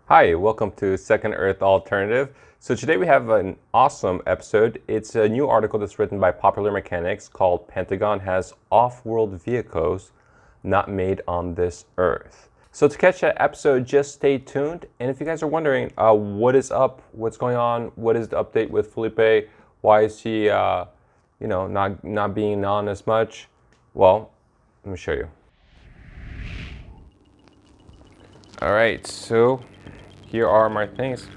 Hi, welcome to Second Earth Alternative. So today we have an awesome episode. It's a new article that's written by Popular Mechanics called Pentagon Has Off-World Vehicles Not Made on This Earth. So to catch that episode, just stay tuned. And if you guys are wondering what is up, what's going on, what is the update with Felipe, why is he not being on as much, well, let me show you. All right, so here are my things.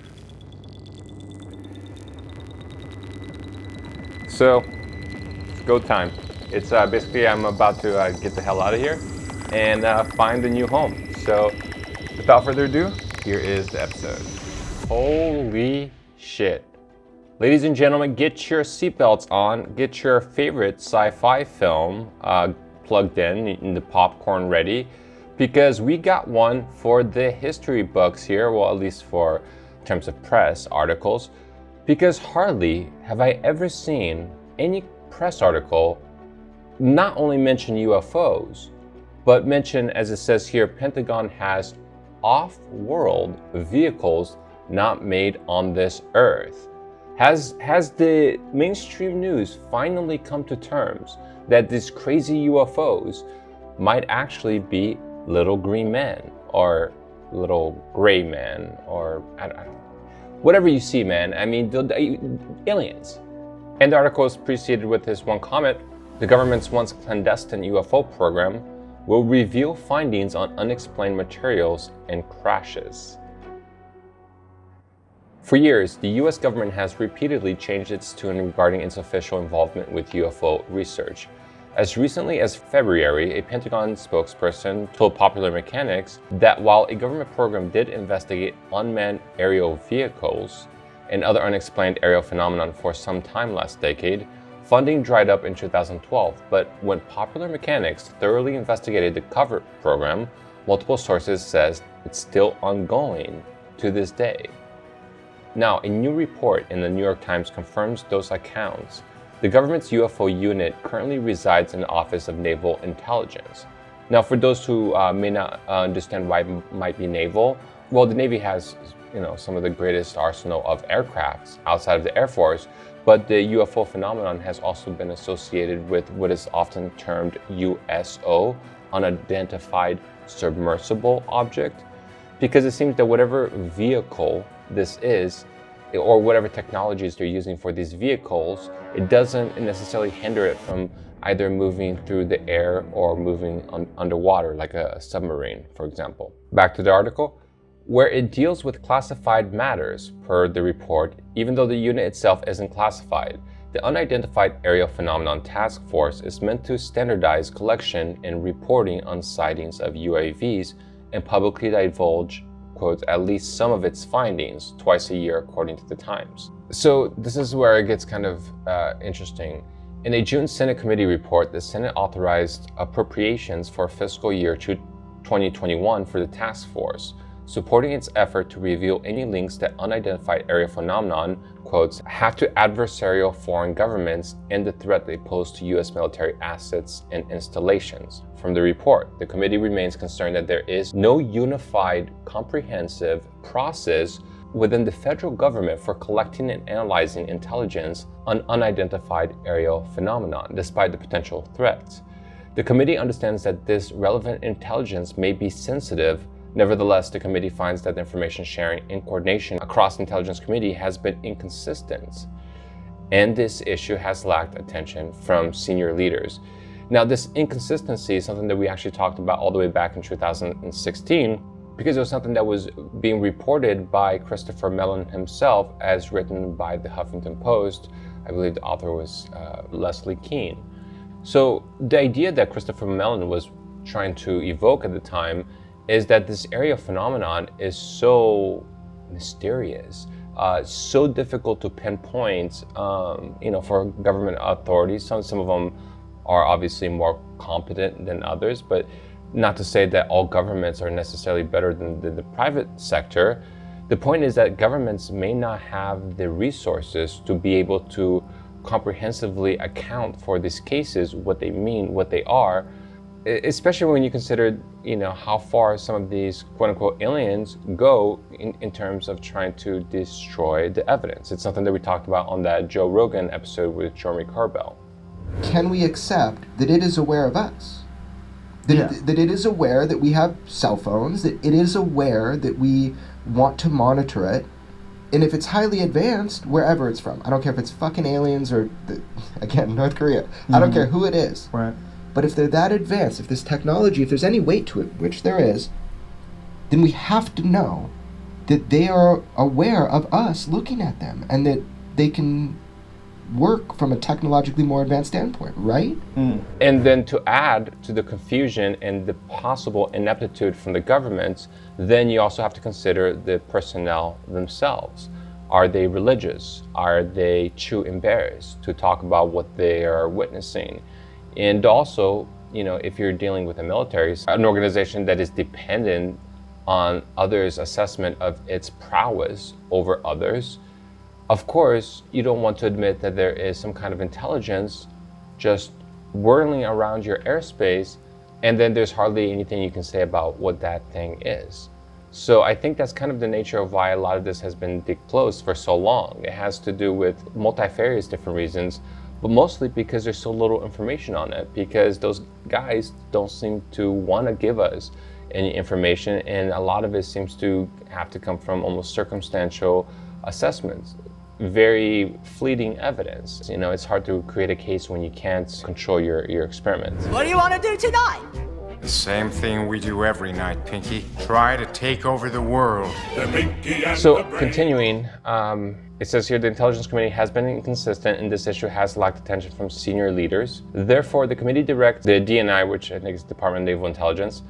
So, it's go time. It's basically I'm about to get the hell out of here and find a new home. So, without further ado, here is the episode. Holy shit. Ladies and gentlemen, get your seatbelts on, get your favorite sci-fi film plugged in the popcorn ready, because we got one for the history books here, well, at least for in terms of press articles, because hardly have I ever seen any press article not only mention UFOs, but mention, as it says here, Pentagon has off-world vehicles not made on this earth. Has the mainstream news finally come to terms that these crazy UFOs might actually be little green men or little gray men, or I don't know, whatever you see, man. I mean, the aliens. And the article is preceded with this one comment: the government's once clandestine UFO program will reveal findings on unexplained materials and crashes. For years, the US government has repeatedly changed its tune regarding its official involvement with UFO research. As recently as February, a Pentagon spokesperson told Popular Mechanics that while a government program did investigate unmanned aerial vehicles and other unexplained aerial phenomenon for some time last decade, funding dried up in 2012. But when Popular Mechanics thoroughly investigated the cover program, multiple sources says it's still ongoing to this day. Now, a new report in the New York Times confirms those accounts. The government's UFO unit currently resides in the Office of Naval Intelligence. Now, for those who may not understand why it might be naval, well, the Navy has, some of the greatest arsenal of aircrafts outside of the Air Force, but the UFO phenomenon has also been associated with what is often termed USO, unidentified submersible object, because it seems that whatever vehicle this is, or whatever technologies they're using for these vehicles, it doesn't necessarily hinder it from either moving through the air or moving underwater, like a submarine, for example. Back to the article, where it deals with classified matters per the report, even though the unit itself isn't classified. The Unidentified Aerial Phenomenon Task Force is meant to standardize collection and reporting on sightings of UAVs and publicly divulge, quote, at least some of its findings twice a year, according to the Times. So this is where it gets kind of interesting. In a June Senate committee report, the Senate authorized appropriations for fiscal year 2021 for the task force, supporting its effort to reveal any links that unidentified aerial phenomenon, quotes, have to adversarial foreign governments and the threat they pose to U.S. military assets and installations. From the report, the committee remains concerned that there is no unified, comprehensive process within the federal government for collecting and analyzing intelligence on unidentified aerial phenomenon, despite the potential threats. The committee understands that this relevant intelligence may be sensitive. Nevertheless, the committee finds that the information sharing and coordination across the Intelligence Committee has been inconsistent, and this issue has lacked attention from senior leaders. Now, this inconsistency is something that we actually talked about all the way back in 2016, because it was something that was being reported by Christopher Mellon himself, as written by the Huffington Post. I believe the author was Leslie Kean. So the idea that Christopher Mellon was trying to evoke at the time is that this aerial phenomenon is so mysterious, so difficult to pinpoint, for government authorities. Some of them are obviously more competent than others, but not to say that all governments are necessarily better than the private sector. The point is that governments may not have the resources to be able to comprehensively account for these cases, what they mean, what they are, especially when you consider, how far some of these quote-unquote aliens go in terms of trying to destroy the evidence. It's something that we talked about on that Joe Rogan episode with Jeremy Corbell. Can we accept that it is aware of us? That it is aware that we have cell phones, that it is aware that we want to monitor it, and if it's highly advanced, wherever it's from, I don't care if it's fucking aliens or, again, North Korea, I don't care who it is. Right. But if they're that advanced, if this technology, if there's any weight to it, which there is, then we have to know that they are aware of us looking at them and that they can work from a technologically more advanced standpoint, right? And then to add to the confusion and the possible ineptitude from the government, then you also have to consider the personnel themselves. Are they religious? Are they too embarrassed to talk about what they are witnessing? And also, if you're dealing with a military, an organization that is dependent on others' assessment of its prowess over others, of course, you don't want to admit that there is some kind of intelligence just whirling around your airspace, and then there's hardly anything you can say about what that thing is. So I think that's kind of the nature of why a lot of this has been disclosed for so long. It has to do with multifarious different reasons, but mostly because there's so little information on it, because those guys don't seem to want to give us any information, and a lot of it seems to have to come from almost circumstantial assessments, very fleeting evidence. It's hard to create a case when you can't control your experiments. What do you want to do tonight? The same thing we do every night, Pinky. Try to take over the world. So continuing, it says here the intelligence committee has been inconsistent and this issue has lacked attention from senior leaders. Therefore, the committee directs the DNI, which I think is Department of Naval Intelligence,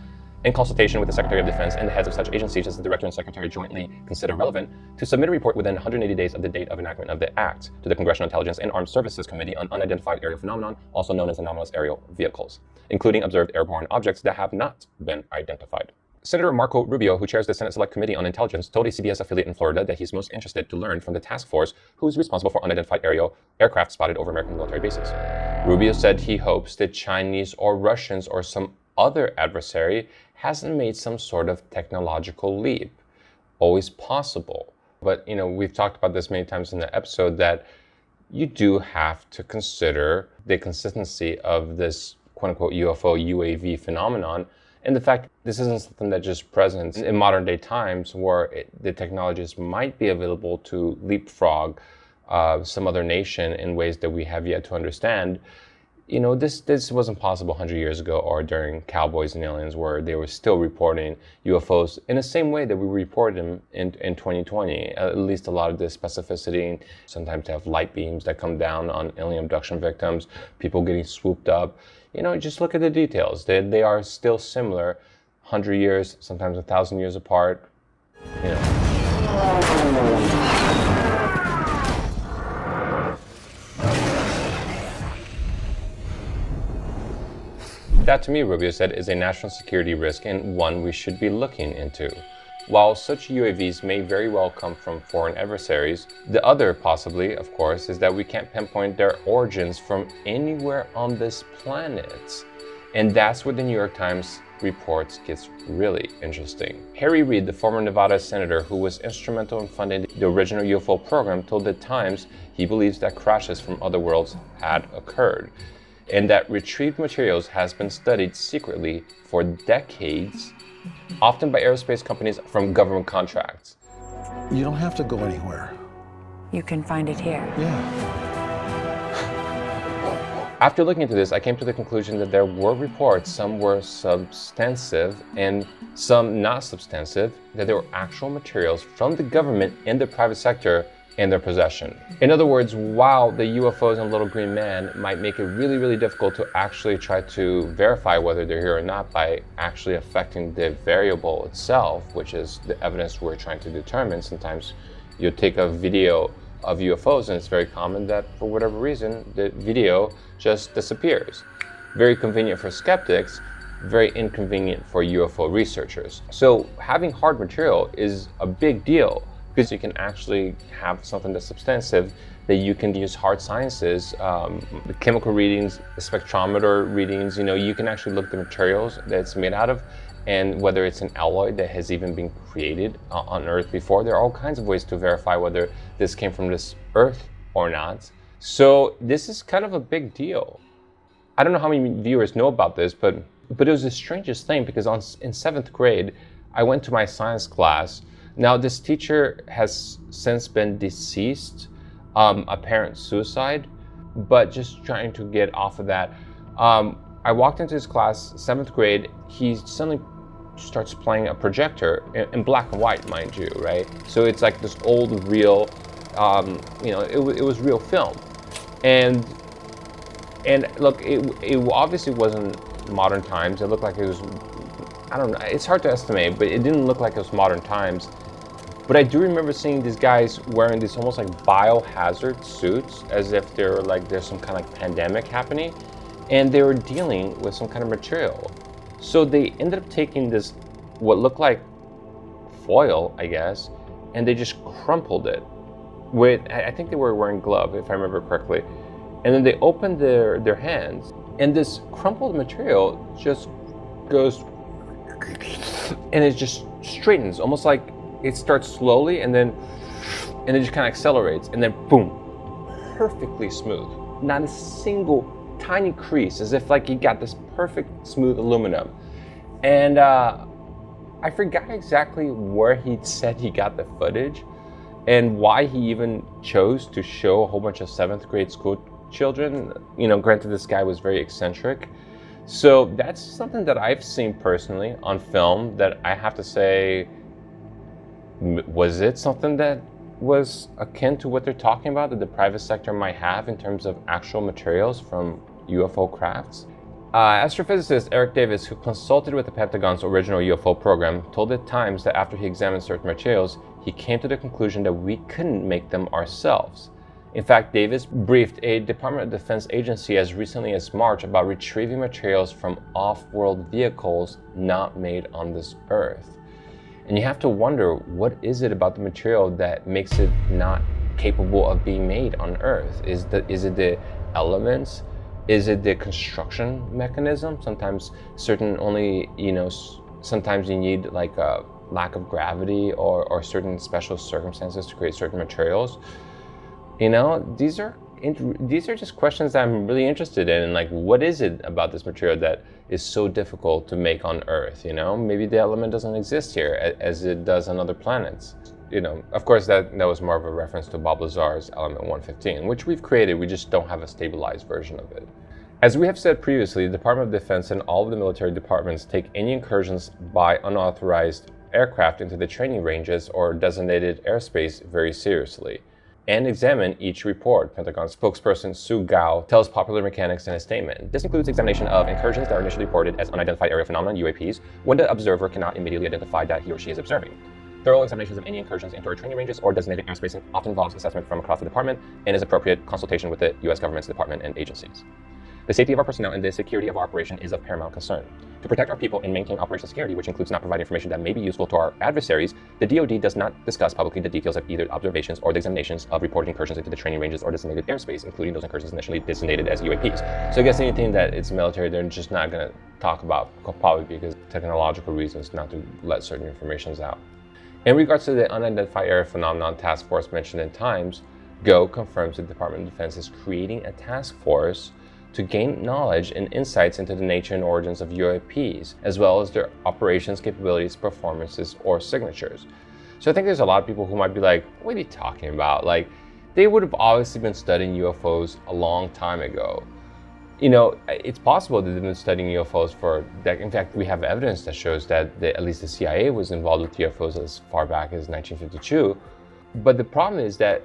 in consultation with the Secretary of Defense and the heads of such agencies as the Director and Secretary jointly consider relevant, to submit a report within 180 days of the date of enactment of the Act to the Congressional Intelligence and Armed Services Committee on Unidentified Aerial Phenomenon, also known as anomalous aerial vehicles, including observed airborne objects that have not been identified. Senator Marco Rubio, who chairs the Senate Select Committee on Intelligence, told a CBS affiliate in Florida that he's most interested to learn from the task force who is responsible for unidentified aerial aircraft spotted over American military bases. Rubio said he hopes that Chinese or Russians or some other adversary hasn't made some sort of technological leap. Always possible. But, we've talked about this many times in the episode that you do have to consider the consistency of this quote-unquote UFO, UAV phenomenon, and the fact this isn't something that just present in modern day times where the technologies might be available to leapfrog some other nation in ways that we have yet to understand. This wasn't possible 100 years ago or during Cowboys and Aliens, where they were still reporting UFOs in the same way that we report them in 2020. At least a lot of the specificity. Sometimes they have light beams that come down on alien abduction victims, people getting swooped up. Just look at the details. They are still similar, 100 years, sometimes 1,000 years apart. That, to me, Rubio said, is a national security risk and one we should be looking into. While such UAVs may very well come from foreign adversaries, the other possibly, of course, is that we can't pinpoint their origins from anywhere on this planet. And that's where the New York Times reports gets really interesting. Reid, the former Nevada senator who was instrumental in funding the original UFO program, told the Times he believes that crashes from other worlds had occurred, and that retrieved materials has been studied secretly for decades, often by aerospace companies from government contracts. You don't have to go anywhere. You can find it here. Yeah. After looking into this, I came to the conclusion that there were reports, some were substantive and some not substantive, that there were actual materials from the government and the private sector in their possession. In other words, while the UFOs and Little Green Man might make it really, really difficult to actually try to verify whether they're here or not by actually affecting the variable itself, which is the evidence we're trying to determine, sometimes you'll take a video of UFOs and it's very common that for whatever reason, the video just disappears. Very convenient for skeptics, very inconvenient for UFO researchers. So having hard material is a big deal because you can actually have something that's substantive, that you can use hard sciences, the chemical readings, the spectrometer readings. You can actually look at the materials that it's made out of, and whether it's an alloy that has even been created on Earth before. There are all kinds of ways to verify whether this came from this Earth or not. So this is kind of a big deal. I don't know how many viewers know about this, but it was the strangest thing, because in 7th grade, I went to my science class. Now, this teacher has since been deceased, apparent suicide, but just trying to get off of that. I walked into his class, 7th grade, he suddenly starts playing a projector in black and white, mind you, right? So it's like this old real, it was real film. And look, it obviously wasn't modern times. It looked like it was, I don't know, it's hard to estimate, but it didn't look like it was modern times. But I do remember seeing these guys wearing these almost like biohazard suits, as if they're like there's some kind of like pandemic happening, and they were dealing with some kind of material. So they ended up taking this, what looked like foil, I guess, and they just crumpled it with, I think they were wearing gloves, if I remember correctly. And then they opened their hands, and this crumpled material just goes, and it just straightens, almost like it starts slowly, and then it just kind of accelerates, and then boom, perfectly smooth. Not a single tiny crease, as if like he got this perfect smooth aluminum. And I forgot exactly where he said he got the footage and why he even chose to show a whole bunch of 7th grade school children. Granted, this guy was very eccentric. So that's something that I've seen personally on film that I have to say, was it something that was akin to what they're talking about that the private sector might have in terms of actual materials from UFO crafts? Astrophysicist Eric Davis, who consulted with the Pentagon's original UFO program, told the Times that after he examined certain materials, he came to the conclusion that we couldn't make them ourselves. In fact, Davis briefed a Department of Defense agency as recently as March about retrieving materials from off-world vehicles not made on this Earth. And you have to wonder, what is it about the material that makes it not capable of being made on Earth? Is it the elements? Is it the construction mechanism? Sometimes sometimes you need like a lack of gravity or certain special circumstances to create certain materials. These are just questions that I'm really interested in. Like, what is it about this material that is so difficult to make on Earth? Maybe the element doesn't exist here as it does on other planets. Of course, that was more of a reference to Bob Lazar's element 115, which we've created. We just don't have a stabilized version of it. As we have said previously, the Department of Defense and all of the military departments take any incursions by unauthorized aircraft into the training ranges or designated airspace very seriously and examine each report, Pentagon spokesperson Sue Gao tells Popular Mechanics in a statement. This includes examination of incursions that are initially reported as unidentified aerial phenomena, UAPs, when the observer cannot immediately identify that he or she is observing. Thorough examinations of any incursions into our training ranges or designated airspace often involves assessment from across the department and is appropriate consultation with the U.S. government's department and agencies. The safety of our personnel and the security of our operation is of paramount concern. To protect our people and maintain operational security, which includes not providing information that may be useful to our adversaries, the DoD does not discuss publicly the details of either observations or the examinations of reported incursions into the training ranges or designated airspace, including those incursions initially designated as UAPs. So I guess anything that it's military, they're just not going to talk about, probably because technological reasons not to let certain information out. In regards to the Unidentified Aerial Phenomenon Task Force mentioned in Times, GO confirms the Department of Defense is creating a task force to gain knowledge and insights into the nature and origins of UAPs, as well as their operations, capabilities, performances, or signatures. So I think there's a lot of people who might be like, what are you talking about? Like, they would have obviously been studying UFOs a long time ago. It's possible that they've been studying UFOs for decades. In fact, we have evidence that shows that at least the CIA was involved with UFOs as far back as 1952. But the problem is that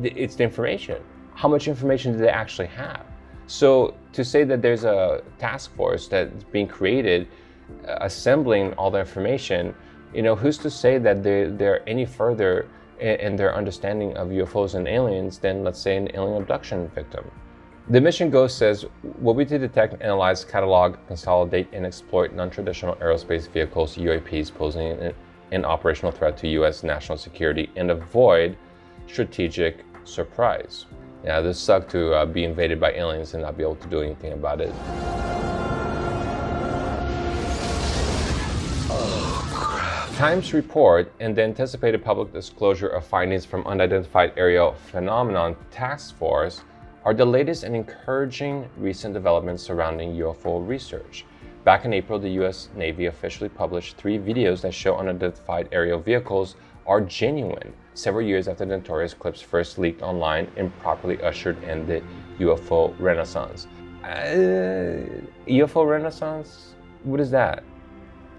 it's the information. How much information do they actually have? So to say that there's a task force that's being created, assembling all the information, who's to say that they're any further in their understanding of UFOs and aliens than, let's say, an alien abduction victim? The mission GO says, will be to detect, analyze, catalog, consolidate, and exploit non-traditional aerospace vehicles, UAPs, posing an operational threat to U.S. national security and avoid strategic surprise. Yeah, this sucked to be invaded by aliens and not be able to do anything about it. Times report and the anticipated public disclosure of findings from Unidentified Aerial Phenomenon Task Force are the latest and encouraging recent developments surrounding UFO research. Back in April, the U.S. Navy officially published 3 videos that show unidentified aerial vehicles are genuine, several years after the notorious clips first leaked online and properly ushered in the UFO renaissance. UFO renaissance? What is that?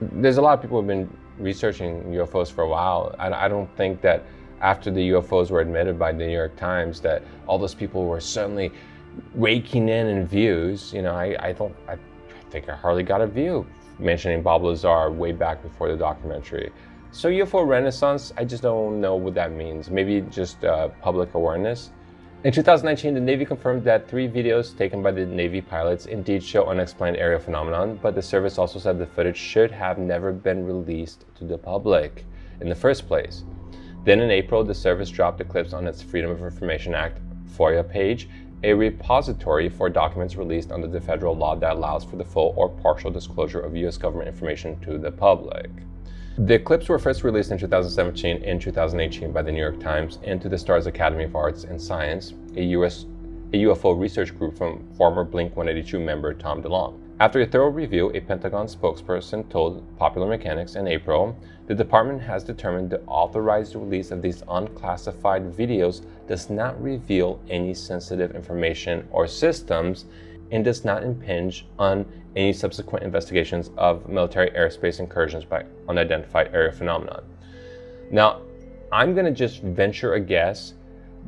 There's a lot of people who have been researching UFOs for a while. I don't think that after the UFOs were admitted by the New York Times that all those people were suddenly raking in views. You know, I think I hardly got a view mentioning Bob Lazar way back before the documentary. So UFO renaissance, I just don't know what that means. Maybe just public awareness. In 2019, the Navy confirmed that 3 videos taken by the Navy pilots indeed show unexplained aerial phenomenon, but the service also said the footage should have never been released to the public in the first place. Then in April, the service dropped the clips on its Freedom of Information Act FOIA page, a repository for documents released under the federal law that allows for the full or partial disclosure of U.S. government information to the public. The clips were first released in 2017 and 2018 by the New York Times and to the Stars Academy of Arts and Science, a UFO research group from former Blink-182 member Tom DeLonge. After a thorough review, a Pentagon spokesperson told Popular Mechanics in April, the department has determined the authorized release of these unclassified videos does not reveal any sensitive information or systems and does not impinge on any subsequent investigations of military airspace incursions by unidentified aerial phenomenon. Now, I'm going to just venture a guess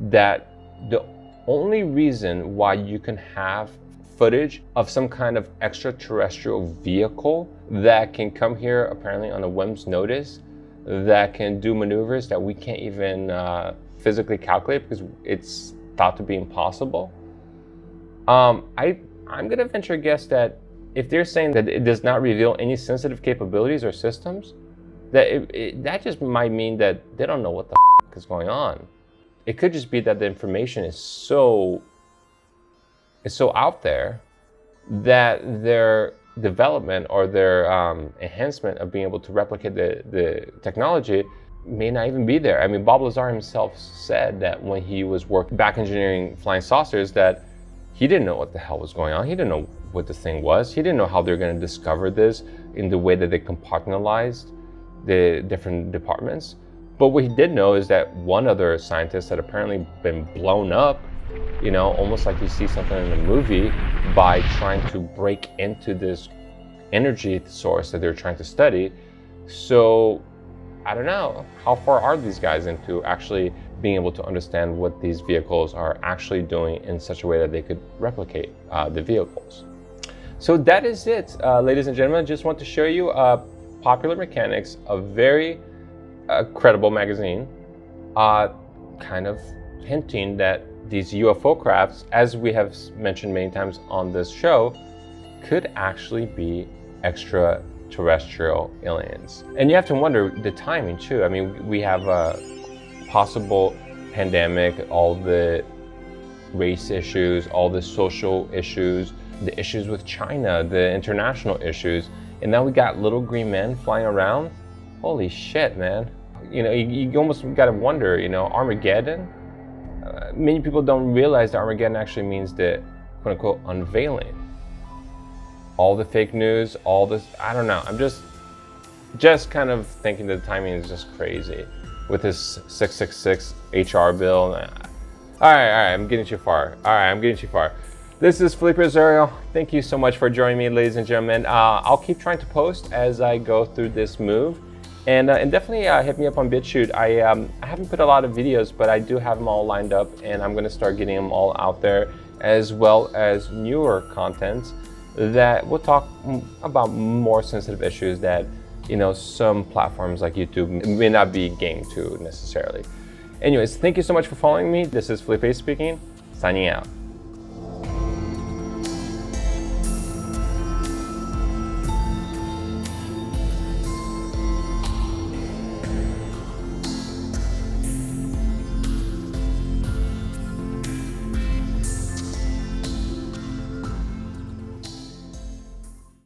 that the only reason why you can have footage of some kind of extraterrestrial vehicle that can come here apparently on a whim's notice, that can do maneuvers that we can't even physically calculate because it's thought to be impossible. I'm going to venture a guess that if they're saying that it does not reveal any sensitive capabilities or systems, that that just might mean that they don't know what the is going on. It could just be that the information is so out there that their development or their enhancement of being able to replicate the technology may not even be there. I mean, Bob Lazar himself said that when he was working back engineering flying saucers that he didn't know what the hell was going on. He didn't know what the thing was. He didn't know how they're going to discover this in the way that they compartmentalized the different departments. But what he did know is that one other scientist had apparently been blown up, you know, almost like you see something in a movie, by trying to break into this energy source that they're trying to study. So I don't know, how far are these guys into actually being able to understand what these vehicles are actually doing in such a way that they could replicate the vehicles. So that is it, ladies and gentlemen. Just want to show you Popular Mechanics, a very credible magazine, kind of hinting that these UFO crafts, as we have mentioned many times on this show, could actually be extraterrestrial aliens. And you have to wonder the timing too. I mean, we have a possible pandemic, all the race issues, all the social issues, the issues with China, the international issues, and now we got little green men flying around. Holy shit, man. You know, you almost gotta wonder, you know, Armageddon? Many people don't realize that Armageddon actually means the quote unquote unveiling. All the fake news, all this, I don't know. I'm just kind of thinking that the timing is just crazy with this 666 HR bill. All right, I'm getting too far. This is Felipe Rosario. Thank you so much for joining me, ladies and gentlemen. I'll keep trying to post as I go through this move. And definitely hit me up on BitChute. I haven't put a lot of videos, but I do have them all lined up, and I'm gonna start getting them all out there, as well as newer content that will talk about more sensitive issues that, you know, some platforms like YouTube may not be game to necessarily. Anyways, thank you so much for following me. This is Felipe speaking, signing out.